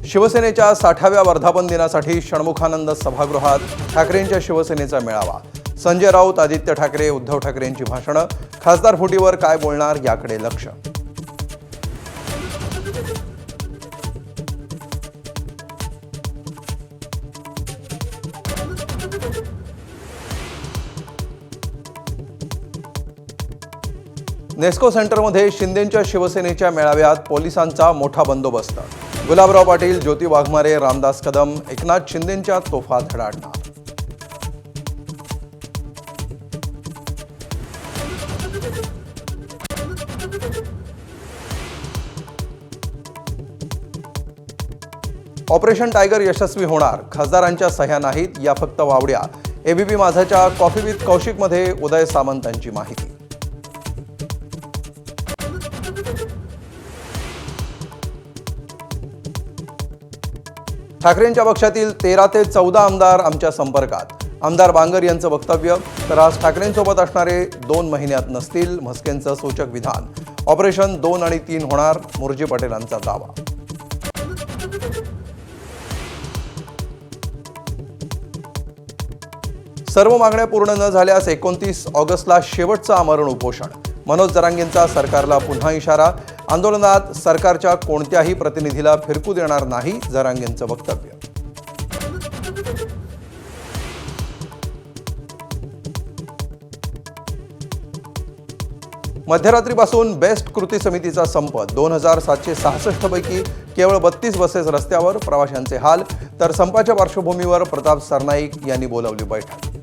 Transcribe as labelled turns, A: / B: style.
A: शिवसेनेच्या 60व्या वर्धापन दिनासाठी षण्मुखानंद सभागृहात ठाकरेंच्या शिवसेनेचा मेळावा। संजय राऊत, आदित्य ठाकरे, उद्धव ठाकरेंची भाषणं। खासदार फुटीवर काय बोलणार याकडे लक्ष। नेस्को सेंटरमध्ये शिंदेंच्या शिवसेनेच्या मेळाव्यात पोलिसांचा मोठा बंदोबस्त। गुलाबराव पाटील, ज्योती वाघमारे, रामदास कदम, एकनाथ शिंदेंच्या तोफा धडाडणार। ऑपरेशन टायगर यशस्वी होणार, खासदारांच्या सह्या नाहीत, या फक्त वावड्या। एबीपी माझाच्या कॉफी विथ कौशिकमध्ये उदय सामंतांची माहिती। ठाकरेंच्या पक्षातील 13 ते 14 आमदार आमच्या संपर्कात। आमदार बांगर यांचं वक्तव्य। तर आज ठाकरेंसोबत असणारे 2 महिन्यात नसतील, म्हस्केंचं सूचक विधान। ऑपरेशन 2 आणि 3 होणार, मुर्जी पटेलांचा दावा। सर्व मागण्या पूर्ण न झाल्यास 29 ऑगस्टला शेवटचं आमरण उपोषण। मनोज जरांगेंचा सरकारला पुन्हा इशारा। आंदोलनात सरकारच्या कोणत्याही प्रतिनिधीला फिरकू देणार नाही, जरांगेंचं वक्तव्य। मध्यरात्रीपासून बेस्ट कृती समितीचा संप। 2766 पैकी केवळ 32 बसेस रस्त्यावर, प्रवाशांचे हाल। तर संपाच्या पार्श्वभूमीवर प्रताप सरनाईक यांनी बोलावली बैठक।